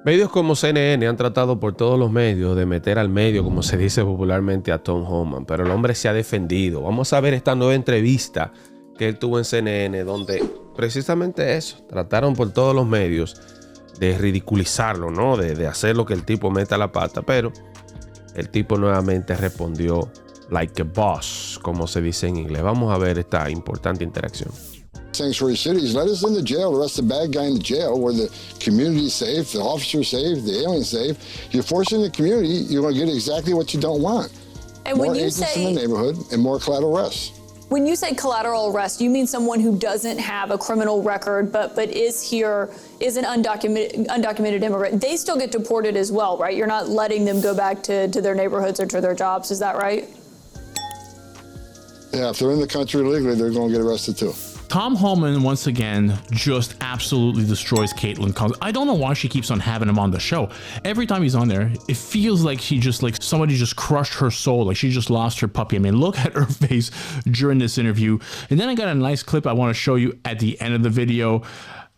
Medios como CNN han tratado por todos los medios de meter al medio, como se dice popularmente, a Tom Homan, pero el hombre se ha defendido. Vamos a ver esta nueva entrevista que él tuvo en CNN, donde precisamente eso, trataron por todos los medios de ridiculizarlo, ¿no? De hacer lo que el tipo meta la pata, pero el tipo nuevamente respondió like a boss, como se dice en inglés. Vamos a ver esta importante interacción. Sanctuary cities, let us in the jail, arrest the bad guy in the jail where the community's safe, the officer's safe, the alien's safe. You're forcing the community, you're going to get exactly what you don't want. And more agents in the neighborhood and more collateral arrests. When you say collateral arrest, you mean someone who doesn't have a criminal record but is here, is an undocumented immigrant. They still get deported as well, right? You're not letting them go back to their neighborhoods or to their jobs, is that right? Yeah, if they're in the country illegally, they're going to get arrested too. Tom Homan, once again, just absolutely destroys Caitlin Collins. I don't know why she keeps on having him on the show. Every time he's on there, it feels like somebody just crushed her soul, like she just lost her puppy. I mean, look at her face during this interview. And then I got a nice clip I want to show you at the end of the video.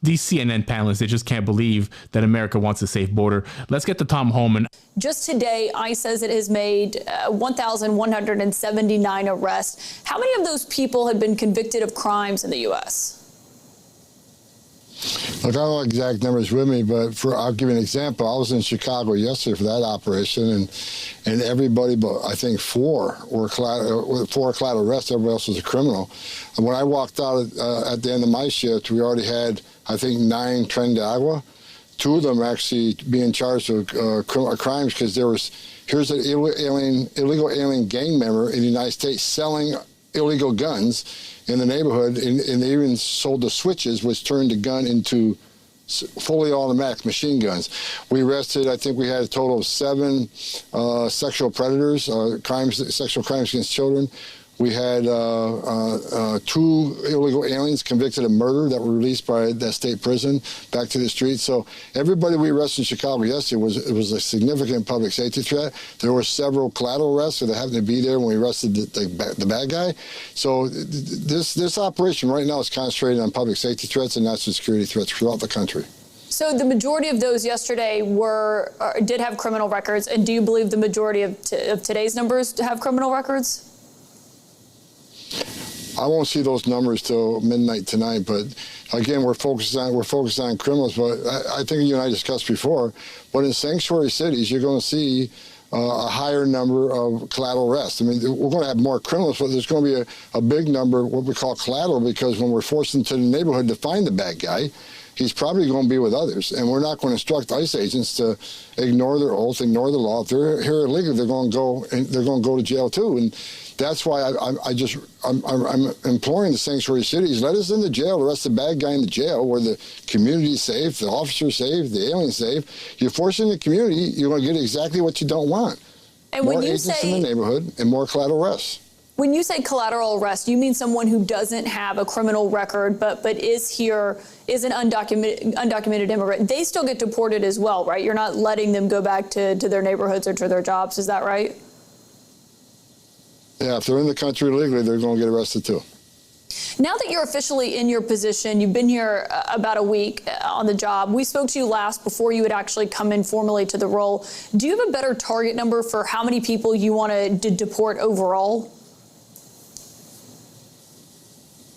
These CNN panelists, they just can't believe that America wants a safe border. Let's get to Tom Homan. Just today, ICE says it has made 1,179 arrests. How many of those people had been convicted of crimes in the U.S.? Look, I don't know exact numbers with me, but I'll give you an example. I was in Chicago yesterday for that operation, and everybody but I think four collateral arrests. Everybody else was a criminal. And when I walked out at the end of my shift, we already had, I think, 9 tren de agua. 2 of them actually being charged with crimes because here's an illegal alien gang member in the United States selling illegal guns in the neighborhood, and they even sold the switches, which turned the gun into fully automatic machine guns. We arrested, I think we had a total of 7 sexual predators, sexual crimes against children. We had 2 illegal aliens convicted of murder that were released by that state prison back to the streets. So everybody we arrested in Chicago yesterday was a significant public safety threat. There were several collateral arrests that happened to be there when we arrested the bad guy. So this operation right now is concentrated on public safety threats and national security threats throughout the country. So the majority of those yesterday did have criminal records, and do you believe the majority of today's numbers have criminal records? I won't see those numbers till midnight tonight, but again, we're focused on criminals. But I think you and I discussed before, but in sanctuary cities, you're going to see a higher number of collateral arrests. I mean, we're going to have more criminals, but there's going to be a big number of what we call collateral, because when we're forced into the neighborhood to find the bad guy, he's probably going to be with others, and we're not going to instruct ICE agents to ignore their oath, ignore the law. If they're here illegally, they're going to go to jail too. And that's why I'm imploring the sanctuary cities, let us in the jail, arrest the bad guy in the jail where the community's safe, the officer's safe, the alien's safe. You're forcing the community, you're going to get exactly what you don't want. And more agents in the neighborhood and more collateral arrests. When you say collateral arrest, you mean someone who doesn't have a criminal record but is here, is an undocumented immigrant. They still get deported as well, right? You're not letting them go back to their neighborhoods or to their jobs. Is that right? Yeah, if they're in the country illegally, they're going to get arrested too. Now that you're officially in your position, you've been here about a week on the job. We spoke to you last before you had actually come in formally to the role. Do you have a better target number for how many people you want to deport overall?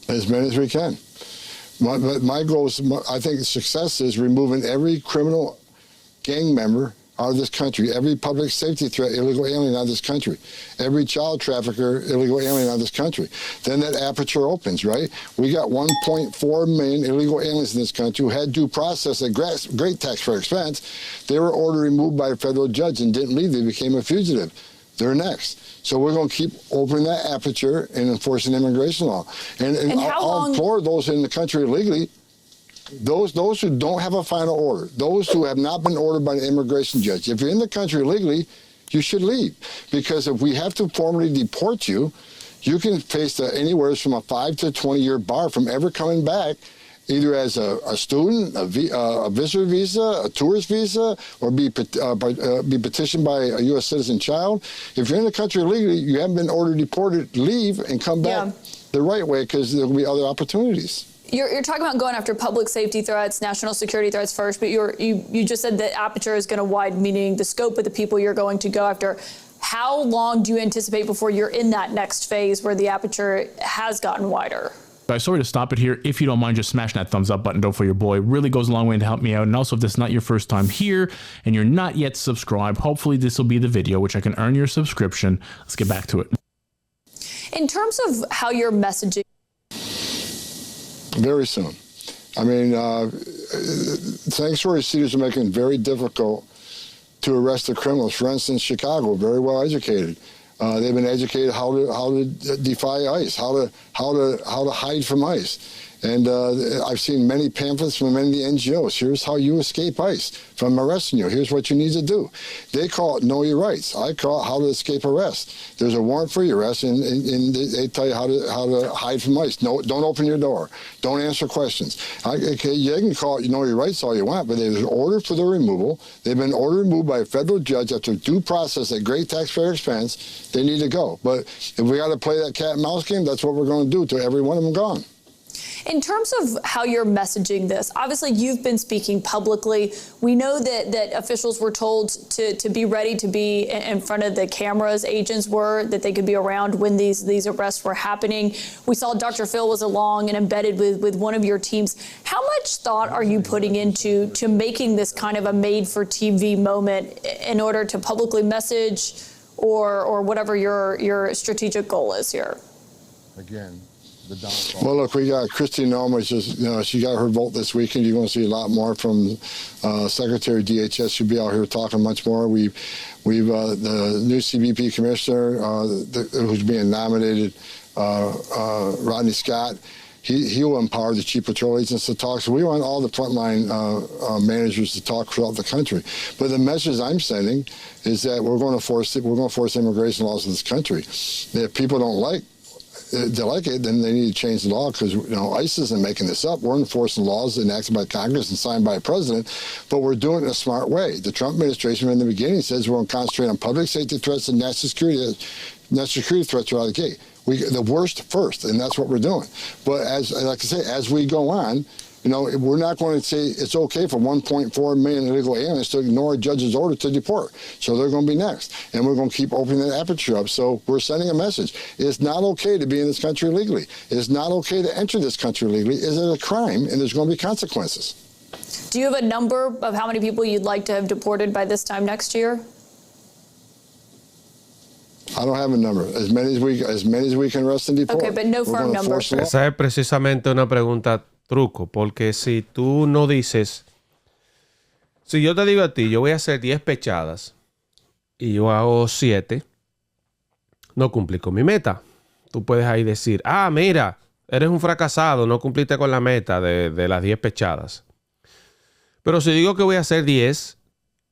As many as we can. My goal is, I think success is removing every criminal gang member out of this country, every public safety threat, illegal alien out of this country, every child trafficker, illegal alien out of this country. Then that aperture opens, right? We got 1.4 million illegal aliens in this country who had due process at great taxpayer expense. They were ordered removed by a federal judge and didn't leave. They became a fugitive. They're next. So we're going to keep opening that aperture and enforcing immigration law. And I'll implore those in the country illegally, those who don't have a final order, those who have not been ordered by an immigration judge, if you're in the country illegally, you should leave. Because if we have to formally deport you, you can face anywhere from a 5 to 20-year bar from ever coming back, either as a student, a visitor visa, a tourist visa, or be petitioned by a U.S. citizen child. If you're in the country illegally, you haven't been ordered deported, leave and come back the right way, because there will be other opportunities. You're talking about going after public safety threats, national security threats first, but you just said that aperture is going to widen, meaning the scope of the people you're going to go after. How long do you anticipate before you're in that next phase where the aperture has gotten wider? Sorry to stop it here. If you don't mind, just smashing that thumbs up button, don't for your boy. It really goes a long way to help me out. And also, if this is not your first time here and you're not yet subscribed, hopefully this will be the video which I can earn your subscription. Let's get back to it. In terms of how you're messaging. Very soon. I mean, sanctuary cities are making it very difficult to arrest the criminals. For instance, Chicago, very well educated. They've been educated how to defy ICE, how to hide from ICE. And I've seen many pamphlets from many of the NGOs. Here's how you escape ICE from arresting you. Here's what you need to do. They call it know your rights. I call it how to escape arrest. There's a warrant for your arrest, and they tell you how to hide from ICE. No, don't open your door. Don't answer questions. Okay, you can call it know your rights all you want, but there's an order for their removal. They've been ordered removed by a federal judge after due process at great taxpayer expense. They need to go. But if we got to play that cat and mouse game, that's what we're going to do till every one of them gone. In terms of how you're messaging this, obviously you've been speaking publicly. We know that officials were told to be ready to be in front of the cameras. Agents were, that they could be around when these arrests were happening. We saw Dr. Phil was along and embedded with one of your teams. How much thought are you putting into making this kind of a made-for-TV moment in order to publicly message or whatever your strategic goal is here? Again. Well, look, we got Kristi Noem, she got her vote this weekend. You're going to see a lot more from Secretary of DHS. She'll be out here talking much more. We've the new CBP commissioner who's being nominated, Rodney Scott. He will empower the chief patrol agents to talk. So we want all the frontline managers to talk throughout the country. But the message I'm sending is that we're going to force immigration laws in this country. If people don't like it, then they need to change the law, because ICE isn't making this up. We're enforcing laws enacted by Congress and signed by a president, but we're doing it in a smart way. The Trump administration from the beginning says we're going to concentrate on public safety threats and national security threats are out of the gate. The worst first, and that's what we're doing. But like I say, as we go on, we're not going to say it's okay for 1.4 million illegal aliens to ignore a judge's order to deport. So they're going to be next. And we're going to keep opening that aperture up. So we're sending a message. It's not okay to be in this country illegally. It's not okay to enter this country illegally. It's a crime, and there's going to be consequences. Do you have a number of how many people you'd like to have deported by this time next year? I don't have a number. As many as we can arrest and deport. Okay, but no firm number. Esa es precisamente una pregunta truco, porque si tú no dices, si yo te digo a ti, yo voy a hacer 10 pechadas y yo hago 7, no cumplí con mi meta. Tú puedes ahí decir, mira, eres un fracasado, no cumpliste con la meta de las 10 pechadas. Pero si digo que voy a hacer 10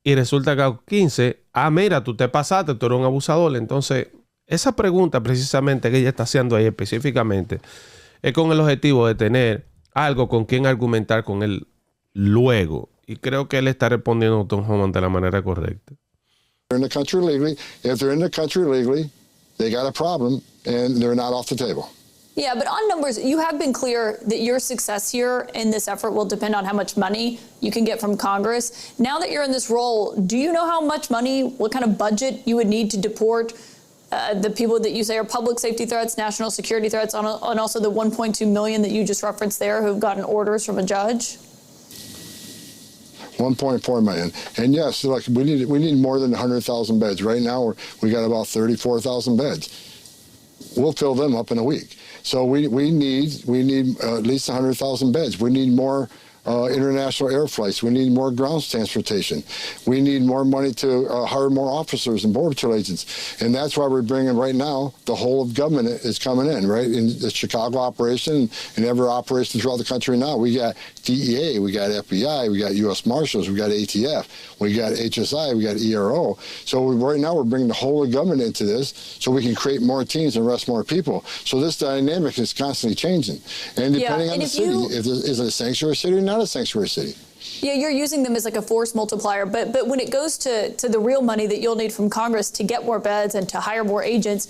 y resulta que hago 15, mira, tú te pasaste, tú eres un abusador. Entonces, esa pregunta precisamente que ella está haciendo ahí específicamente es con el objetivo de tener algo con quien argumentar con él luego. Y creo que él está respondiendo a Tom Homan de la manera correcta. In the country legally, if they're in the country legally, they got a problem and they're not off the table. Yeah, but on numbers, you have been clear that your success here in this effort will depend on how much money you can get from Congress. Now that you're in this role, do you know how much money, what kind of budget you would need to deport the people that you say are public safety threats, national security threats, and also the 1.2 million that you just referenced there who've gotten orders from a judge? 1.4 million. And yes, like we need more than 100,000 beds. Right now we got about 34,000 beds. We'll fill them up in a week. So we need at least 100,000 beds. We need more international air flights. We need more ground transportation. We need more money to hire more officers and border patrol agents. And that's why we're bringing right now, the whole of government is coming in, right? In the Chicago operation and every operation throughout the country now. We got DEA, we got FBI, we got U.S. Marshals, we got ATF, we got HSI, we got ERO. So right now we're bringing the whole of government into this so we can create more teams and arrest more people. So this dynamic is constantly changing. And depending on the city, is it a sanctuary city or not a sanctuary city? Yeah, you're using them as like a force multiplier, but when it goes to the real money that you'll need from Congress to get more beds and to hire more agents,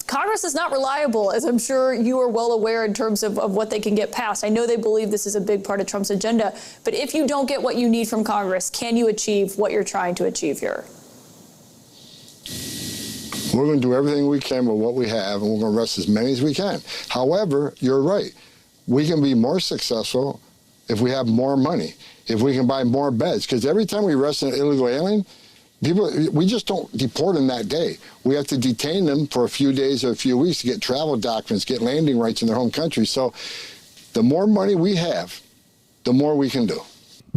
Congress is not reliable, as I'm sure you are well aware in terms of what they can get passed. I know they believe this is a big part of Trump's agenda, but if you don't get what you need from Congress, can you achieve what you're trying to achieve here? We're going to do everything we can with what we have, and we're going to arrest as many as we can. However, you're right. We can be more successful if we have more money, if we can buy more beds, because every time we arrest an illegal alien, we just don't deport them that day. We have to detain them for a few days or a few weeks to get travel documents, get landing rights in their home country. So the more money we have, the more we can do.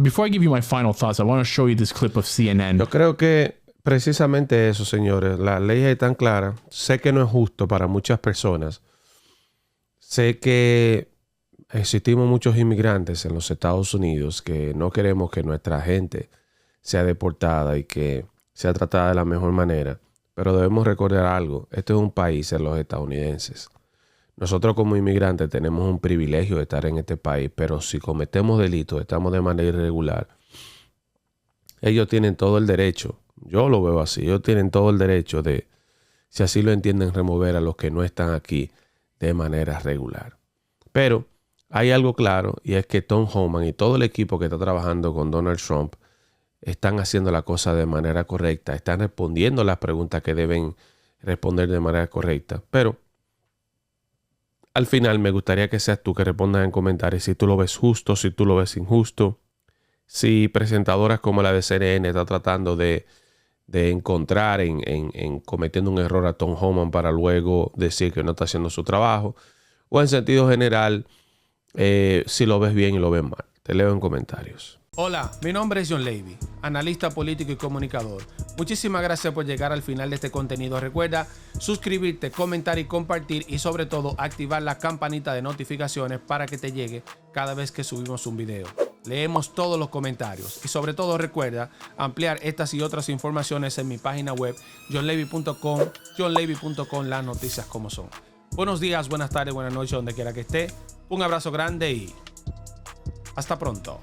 Before I give you my final thoughts, I want to show you this clip of CNN. Yo creo que precisamente eso, señores. Las leyes están claras. Sé que no es justo para muchas personas. Sé que existimos muchos inmigrantes en los Estados Unidos que no queremos que nuestra gente sea deportada y que sea tratada de la mejor manera. Pero debemos recordar algo. Este es un país de los estadounidenses. Nosotros como inmigrantes tenemos un privilegio de estar en este país, pero si cometemos delitos, estamos de manera irregular, ellos tienen todo el derecho, yo lo veo así, ellos tienen todo el derecho de, si así lo entienden, remover a los que no están aquí de manera regular. Pero hay algo claro, y es que Tom Homan y todo el equipo que está trabajando con Donald Trump están haciendo la cosa de manera correcta, están respondiendo las preguntas que deben responder de manera correcta. Pero al final me gustaría que seas tú que respondas en comentarios si tú lo ves justo, si tú lo ves injusto, si presentadoras como la de CNN está tratando de encontrar en cometiendo un error a Tom Homan para luego decir que no está haciendo su trabajo, o en sentido general, si lo ves bien y lo ves mal. Te leo en comentarios. Hola, mi nombre es John Levy, analista político y comunicador. Muchísimas gracias por llegar al final de este contenido. Recuerda suscribirte, comentar y compartir, y sobre todo activar la campanita de notificaciones para que te llegue cada vez que subimos un video. Leemos todos los comentarios y sobre todo recuerda ampliar estas y otras informaciones en mi página web johnlevy.com, las noticias como son. Buenos días, buenas tardes, buenas noches, donde quiera que esté. Un abrazo grande y hasta pronto.